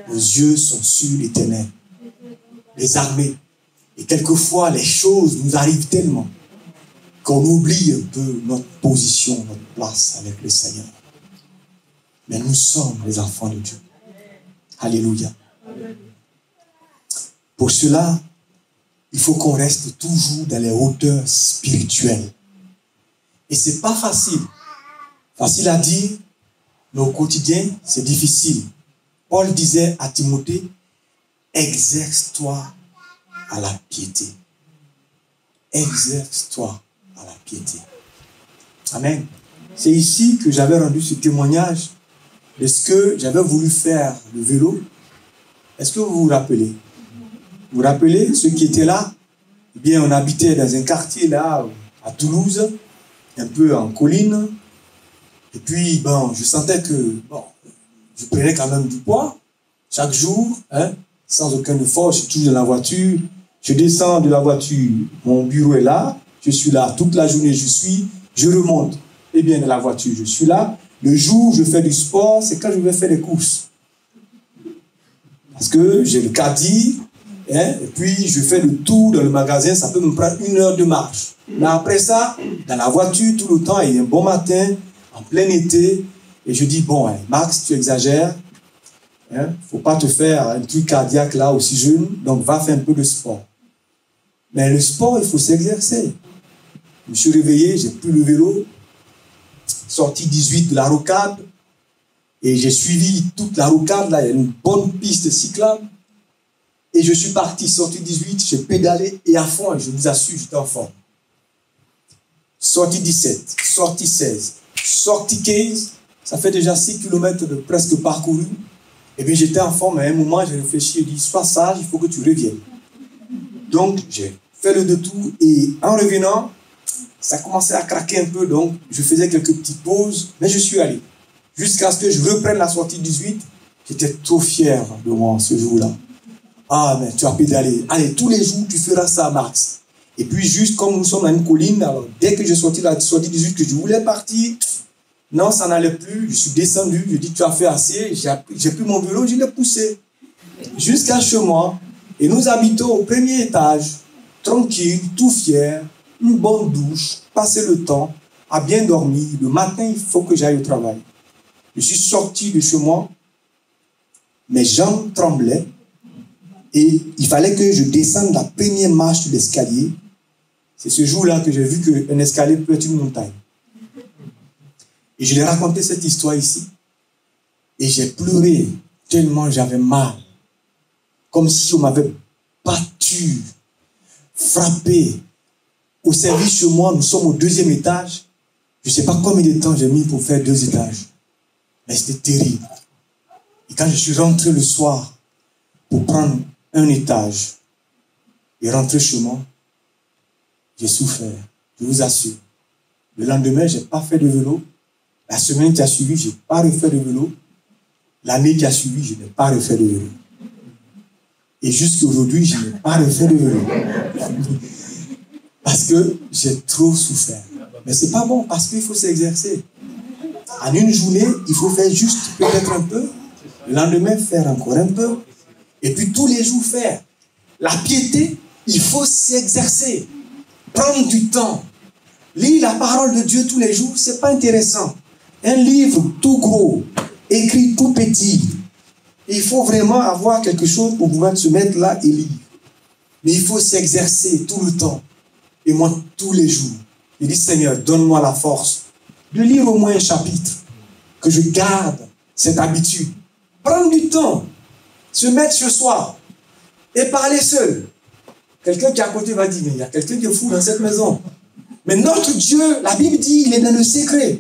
Nos yeux sont sur l'Éternel. Les armées. Et quelquefois, les choses nous arrivent tellement qu'on oublie un peu notre position, notre place avec le Seigneur. Mais nous sommes les enfants de Dieu. Alléluia. Pour cela, il faut qu'on reste toujours dans les hauteurs spirituelles. Et ce n'est pas facile. Facile à dire, mais au quotidien, c'est difficile. Paul disait à Timothée, exerce-toi à la piété. Exerce-toi à la piété. Amen. C'est ici que j'avais rendu ce témoignage de ce que j'avais voulu faire le vélo. Est-ce que vous vous rappelez? Vous vous rappelez, ceux qui étaient là? Eh bien, on habitait dans un quartier là, à Toulouse, un peu en colline. Et puis, bon, je sentais que, je prenais quand même du poids, chaque jour, sans aucun effort. Je suis toujours dans la voiture. Je descends de la voiture, mon bureau est là, je suis là toute la journée, je remonte. Eh bien, dans la voiture, je suis là. Le jour où je fais du sport, c'est quand je vais faire des courses. Parce que j'ai le caddie, et puis je fais le tour dans le magasin, ça peut me prendre 1 heure de marche. Mais après ça, dans la voiture, tout le temps, il y a un bon matin, en plein été, et je dis, bon, Max, tu exagères, il ne faut pas te faire un truc cardiaque là aussi jeune, donc va faire un peu de sport. Mais le sport, il faut s'exercer. Je me suis réveillé, j'ai pris le vélo, sorti 18 de la rocade, et j'ai suivi toute la rocade, là, il y a une bonne piste cyclable, et je suis parti, sorti 18, j'ai pédalé, et à fond, je vous assure, j'étais en forme. Sorti 17, sorti 16, sorti 15, ça fait déjà 6 km de presque parcouru, et bien j'étais en forme, à un moment, j'ai réfléchi, j'ai dit, sois sage, il faut que tu reviennes. Donc, j'ai fait le détour, et en revenant, ça commençait à craquer un peu, donc je faisais quelques petites pauses, mais je suis allé. Jusqu'à ce que je reprenne la sortie 18, j'étais trop fier de moi ce jour-là. Ah, mais tu as pédalé. Allez, tous les jours, tu feras ça, Max. Et puis, juste comme nous sommes dans une colline, alors, dès que j'ai sorti la sortie 18, que je voulais partir, non, ça n'allait plus. Je suis descendu, je dis, tu as fait assez. J'ai pris mon vélo, je l'ai poussé. Jusqu'à chez moi. Et nous habitons au 1er étage, tranquille, tout fier. Une bonne douche, passer le temps, à bien dormir. Le matin, il faut que j'aille au travail. Je suis sorti de chez moi, mes jambes tremblaient et il fallait que je descende la première marche de l'escalier. C'est ce jour-là que j'ai vu qu'un escalier peut être une montagne. Et je lui ai raconté cette histoire ici. Et j'ai pleuré tellement j'avais mal. Comme si on m'avait battu, frappé. Au service chez moi, nous sommes au 2e étage. Je ne sais pas combien de temps j'ai mis pour faire 2 étages. Mais c'était terrible. Et quand je suis rentré le soir pour prendre un étage et rentrer chez moi, j'ai souffert. Je vous assure. Le lendemain, je n'ai pas fait de vélo. La semaine qui a suivi, je n'ai pas refait de vélo. L'année qui a suivi, je n'ai pas refait de vélo. Et jusqu'à aujourd'hui, je n'ai pas refait de vélo. Parce que j'ai trop souffert. Mais ce n'est pas bon, parce qu'il faut s'exercer. En une journée, il faut faire juste peut-être un peu. Le lendemain, faire encore un peu. Et puis tous les jours, faire. La piété, il faut s'exercer. Prendre du temps. Lire la parole de Dieu tous les jours, ce n'est pas intéressant. Un livre tout gros, écrit tout petit. Il faut vraiment avoir quelque chose pour pouvoir se mettre là et lire. Mais il faut s'exercer tout le temps. Et moi, tous les jours. Je dis, Seigneur, donne-moi la force de lire au moins un chapitre. Que je garde cette habitude. Prendre du temps. Se mettre ce soir. Et parler seul. Quelqu'un qui est à côté va dire, mais il y a quelqu'un qui est fou dans cette maison. Mais notre Dieu, la Bible dit, il est dans le secret.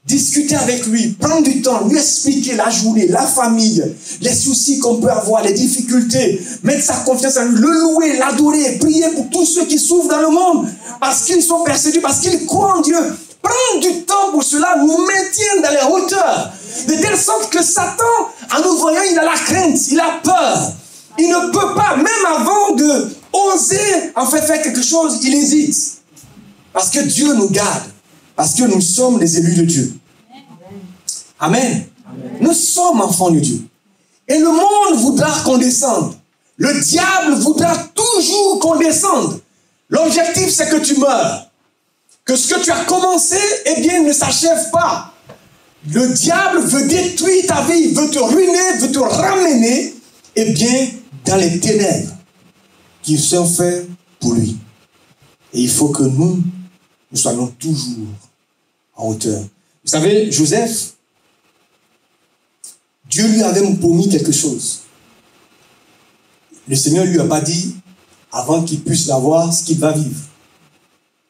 Discuter avec lui, prendre du temps, lui expliquer la journée, la famille, les soucis qu'on peut avoir, les difficultés, mettre sa confiance en lui, le louer, l'adorer, prier pour tous ceux qui souffrent dans le monde, parce qu'ils sont persécutés, parce qu'ils croient en Dieu. Prendre du temps pour cela nous maintient dans les hauteurs, de telle sorte que Satan, en nous voyant, il a la crainte, il a peur. Il ne peut pas, même avant de oser en faire quelque chose, il hésite. Parce que Dieu nous garde. Parce que nous sommes les élus de Dieu. Amen. Amen. Nous sommes enfants de Dieu. Et le monde voudra qu'on descende. Le diable voudra toujours qu'on descende. L'objectif, c'est que tu meurs. Que ce que tu as commencé, eh bien, ne s'achève pas. Le diable veut détruire ta vie, veut te ruiner, veut te ramener, eh bien, dans les ténèbres qui sont faites pour lui. Et il faut que nous soyons toujours en hauteur. Vous savez, Joseph, Dieu lui avait promis quelque chose. Le Seigneur ne lui a pas dit, avant qu'il puisse l'avoir, ce qu'il va vivre.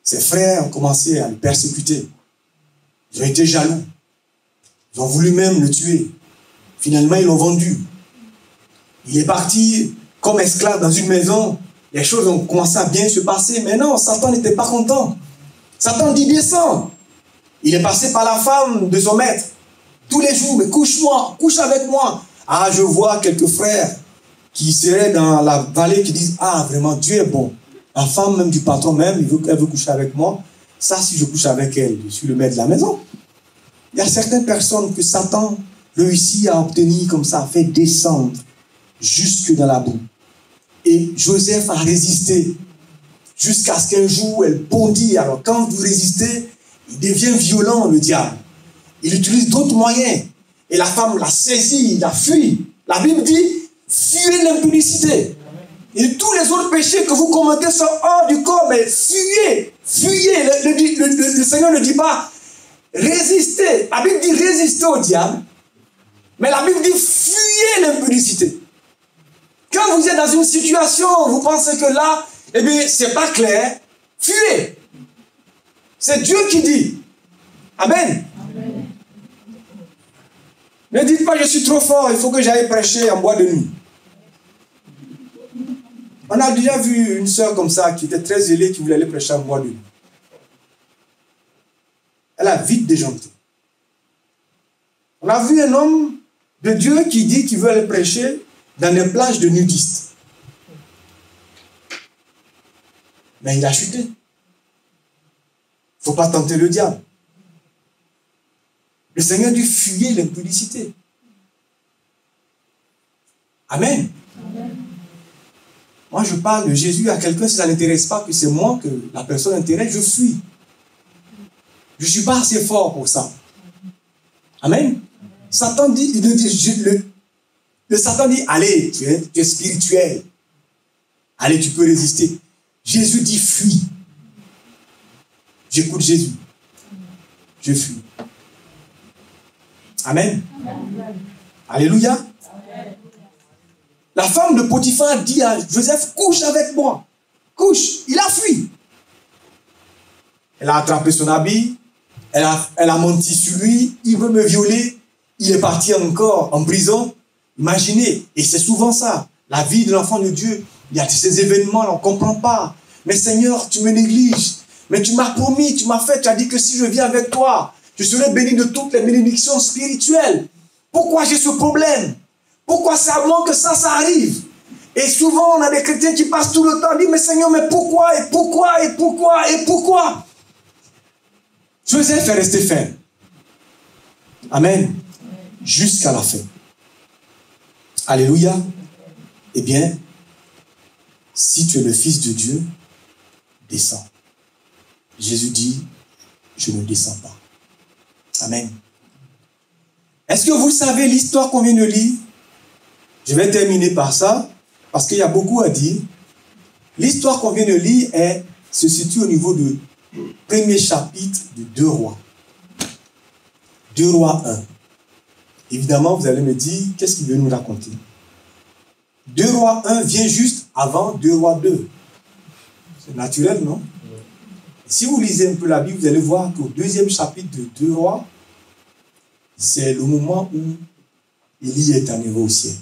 Ses frères ont commencé à le persécuter. Ils ont été jaloux. Ils ont voulu même le tuer. Finalement, ils l'ont vendu. Il est parti comme esclave dans une maison. Les choses ont commencé à bien se passer. Mais non, Satan n'était pas content. Satan dit, descends. Il est passé par la femme de son maître. Tous les jours, mais couche-moi, couche avec moi. Ah, je vois quelques frères qui seraient dans la vallée qui disent, ah, vraiment, Dieu est bon. La femme même du patron même, elle veut coucher avec moi. Ça, si je couche avec elle, je suis le maître de la maison. Il y a certaines personnes que Satan réussit à obtenir comme ça, à faire descendre jusque dans la boue. Et Joseph a résisté jusqu'à ce qu'un jour, elle bondit. Alors, quand vous résistez, il devient violent, le diable. Il utilise d'autres moyens. Et la femme l'a saisi, l'a fui. La Bible dit, fuyez l'impudicité. Et tous les autres péchés que vous commettez sont hors du corps, mais fuyez, fuyez. Le Seigneur ne dit pas, résistez. La Bible dit, résistez au diable. Mais la Bible dit, fuyez l'impudicité. Quand vous êtes dans une situation où vous pensez que là, eh bien, c'est pas clair, fuyez. C'est Dieu qui dit. Amen. Amen. Ne dites pas, je suis trop fort, il faut que j'aille prêcher en bois de nuit. On a déjà vu une sœur comme ça, qui était très zélée, qui voulait aller prêcher en bois de nuit. Elle a vite déjanté. On a vu un homme de Dieu qui dit qu'il veut aller prêcher dans des plages de nudistes. Mais il a chuté. Il ne faut pas tenter le diable. Le Seigneur dit fuyez l'impudicité. Amen. Amen. Moi, je parle de Jésus à quelqu'un, si ça n'intéresse pas, que c'est moi que la personne intéresse, je fuis. Je ne suis pas assez fort pour ça. Amen. Satan dit, le Satan dit, allez, tu es spirituel. Allez, tu peux résister. Jésus dit, fuis. J'écoute Jésus. Je fuis. Amen. Amen. Alléluia. Amen. La femme de Potiphar dit à Joseph, couche avec moi. Couche. Il a fui. Elle a attrapé son habit. Elle a menti sur lui. Il veut me violer. Il est parti encore en prison. Imaginez. Et c'est souvent ça. La vie de l'enfant de Dieu. Il y a ces événements, on ne comprend pas. Mais Seigneur, tu me négliges. Mais tu m'as promis, tu m'as fait, tu as dit que si je viens avec toi, Je serai béni de toutes les bénédictions spirituelles. Pourquoi j'ai ce problème? Pourquoi c'est à moi que ça arrive? Et souvent, on a des chrétiens qui passent tout le temps à dire, mais Seigneur, mais pourquoi, et pourquoi, et pourquoi, et pourquoi? Joseph est resté ferme. Amen. Jusqu'à la fin. Alléluia. Eh bien, si tu es le Fils de Dieu, descends. Jésus dit, je ne descends pas. Amen. Est-ce que vous savez l'histoire qu'on vient de lire? Je vais terminer par ça, parce qu'il y a beaucoup à dire. L'histoire qu'on vient de lire se situe au niveau du premier chapitre de 2 Rois. 2 Rois 1. Évidemment, vous allez me dire, qu'est-ce qu'il veut nous raconter? 2 Rois 1 vient juste avant 2 Rois 2. C'est naturel, non? Si vous lisez un peu la Bible, vous allez voir qu'au deuxième chapitre de 2 Rois, c'est le moment où Élie est arrivé au ciel.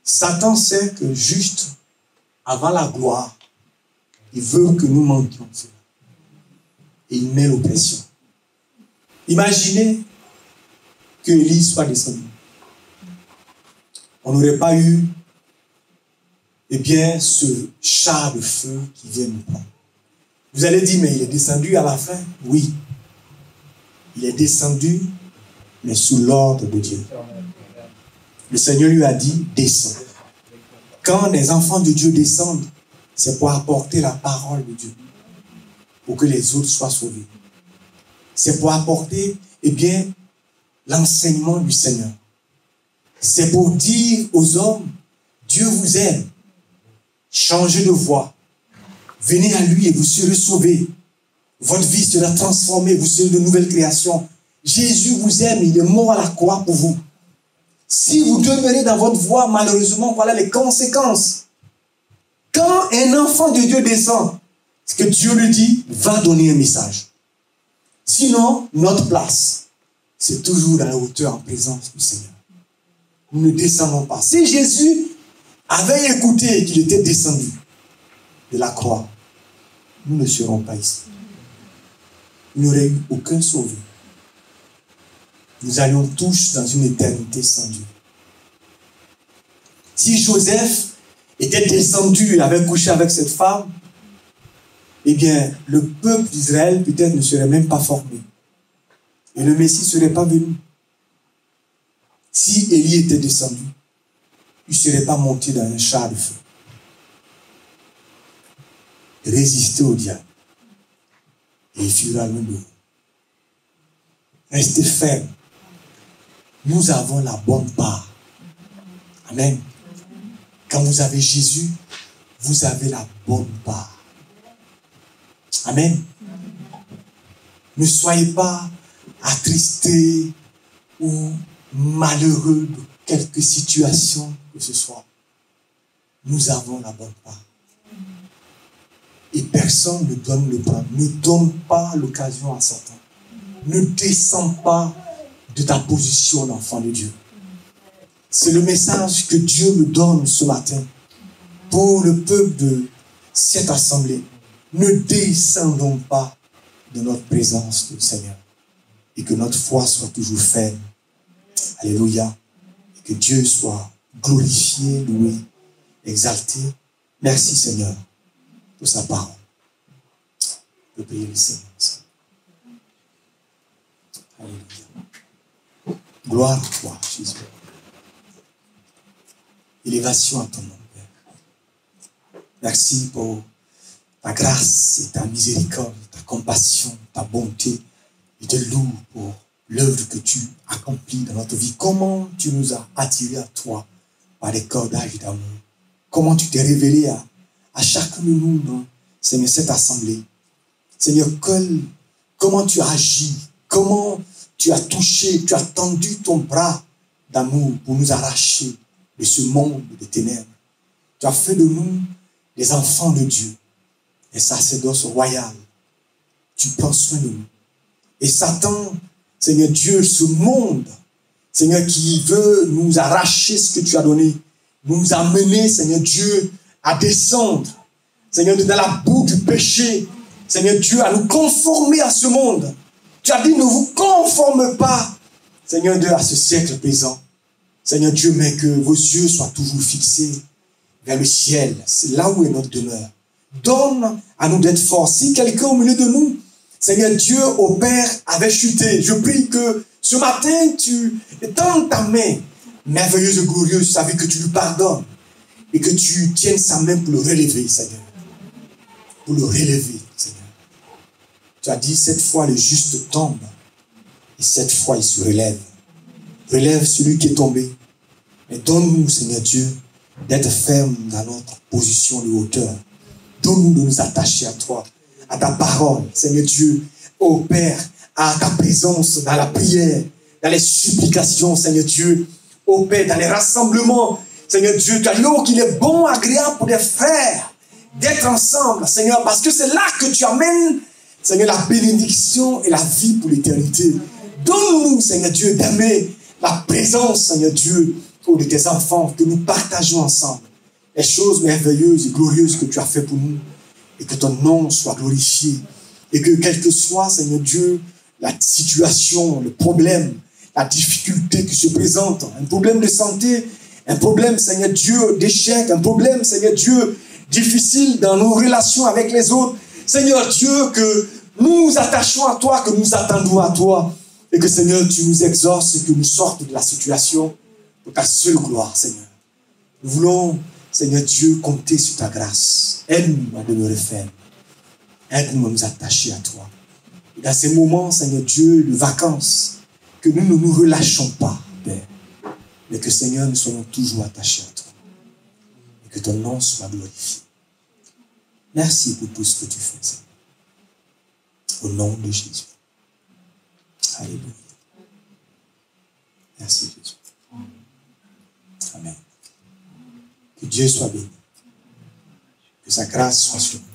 Satan sait que juste avant la gloire, il veut que nous manquions cela. Et il met l'oppression. Imaginez que Élie soit descendu. On n'aurait pas eu, eh bien, ce char de feu qui vient nous prendre. Vous allez dire, mais il est descendu à la fin? Oui. Il est descendu, mais sous l'ordre de Dieu. Le Seigneur lui a dit, descends. Quand les enfants de Dieu descendent, c'est pour apporter la parole de Dieu, pour que les autres soient sauvés. C'est pour apporter, eh bien, l'enseignement du Seigneur. C'est pour dire aux hommes, Dieu vous aime. Changez de voie. Venez à lui et vous serez sauvés. Votre vie sera transformée, vous serez de nouvelles créations. Jésus vous aime, il est mort à la croix pour vous. Si vous demeurez dans votre voie, malheureusement, voilà les conséquences. Quand un enfant de Dieu descend, ce que Dieu lui dit, va donner un message. Sinon, notre place, c'est toujours dans la hauteur en présence du Seigneur. Nous ne descendons pas. Si Jésus avait écouté qu'il était descendu de la croix, nous ne serons pas ici. Il n'y aurait eu aucun sauvé. Nous allions tous dans une éternité sans Dieu. Si Joseph était descendu et avait couché avec cette femme, eh bien, le peuple d'Israël peut-être ne serait même pas formé. Et le Messie ne serait pas venu. Si Élie était descendu, il ne serait pas monté dans un char de feu. Résistez au diable. Et il fuira loin de vous. Restez ferme. Nous avons la bonne part. Amen. Quand vous avez Jésus, vous avez la bonne part. Amen. Ne soyez pas attristés ou malheureux de quelque situation que ce soit. Nous avons la bonne part. Et personne ne doit nous le prendre. Ne donne pas l'occasion à Satan. Ne descends pas de ta position d'enfant de Dieu. C'est le message que Dieu me donne ce matin pour le peuple de cette assemblée. Ne descendons pas de notre présence du Seigneur et que notre foi soit toujours ferme. Alléluia. Et que Dieu soit glorifié, loué, exalté. Merci Seigneur pour sa parole. Je peux prier le Seigneur. Alléluia. Gloire à toi, Jésus. Élévation à ton nom, Père. Merci pour ta grâce et ta miséricorde, ta compassion, ta bonté. Je te loue pour l'œuvre que tu accomplis dans notre vie. Comment tu nous as attirés à toi par des cordages d'amour. Comment tu t'es révélé à chacun de nous dans Seigneur, cette assemblée. Seigneur, comment tu as agi, comment tu as touché, tu as tendu ton bras d'amour pour nous arracher de ce monde de ténèbres. Tu as fait de nous des enfants de Dieu, des sacerdoces royales. Tu prends soin de nous. Et Satan, Seigneur Dieu, ce monde, Seigneur, qui veut nous arracher ce que tu as donné, nous amener, Seigneur Dieu, à descendre, Seigneur, dans la boue du péché, Seigneur Dieu, à nous conformer à ce monde. Tu as dit, ne vous conformez pas, Seigneur Dieu, à ce siècle présent. Seigneur Dieu, mais que vos yeux soient toujours fixés vers le ciel. C'est là où est notre demeure. Donne à nous d'être forts. Si quelqu'un au milieu de nous, Seigneur Dieu, au Père, avait chuté, je prie que ce matin, tu étends ta main merveilleuse et glorieuse, ça veut que tu lui pardonnes et que tu tiennes sa main pour le relever, Seigneur. Pour le relever, Seigneur. Tu as dit, cette fois, le juste tombe et cette fois, il se relève. Relève celui qui est tombé. Mais donne-nous, Seigneur Dieu, d'être ferme dans notre position de hauteur. Donne-nous de nous attacher à toi, à ta parole, Seigneur Dieu, ô Père, à ta présence dans la prière, dans les supplications, Seigneur Dieu, ô Père, dans les rassemblements, Seigneur Dieu, tu as dit qu'il est bon, agréable pour des frères d'être ensemble, Seigneur, parce que c'est là que tu amènes, Seigneur, la bénédiction et la vie pour l'éternité. Donne-nous, Seigneur Dieu, d'aimer la présence, Seigneur Dieu, de tes enfants, que nous partageons ensemble les choses merveilleuses et glorieuses que tu as fait pour nous, et que ton nom soit glorifié, et que quel que soit, Seigneur Dieu, la situation, le problème, la difficulté qui se présente, un problème de santé, un problème, Seigneur Dieu, d'échec, un problème, Seigneur Dieu, difficile dans nos relations avec les autres, Seigneur Dieu, que nous nous attachons à toi, que nous attendons à toi, et que, Seigneur, tu nous exauces et que nous sortes de la situation pour ta seule gloire, Seigneur. Nous voulons, Seigneur Dieu, compter sur ta grâce. Aide-nous à demeurer fermes. Aide-nous à nous attacher à toi. Et dans ces moments, Seigneur Dieu, de vacances, que nous ne nous relâchons pas, Père, mais que, Seigneur, nous soyons toujours attachés à toi. Et que ton nom soit glorifié. Merci pour tout ce que tu fais, Seigneur. Au nom de Jésus. Alléluia. Merci, Jésus. Amen. Que Dieu soit béni. Que sa grâce soit sur nous.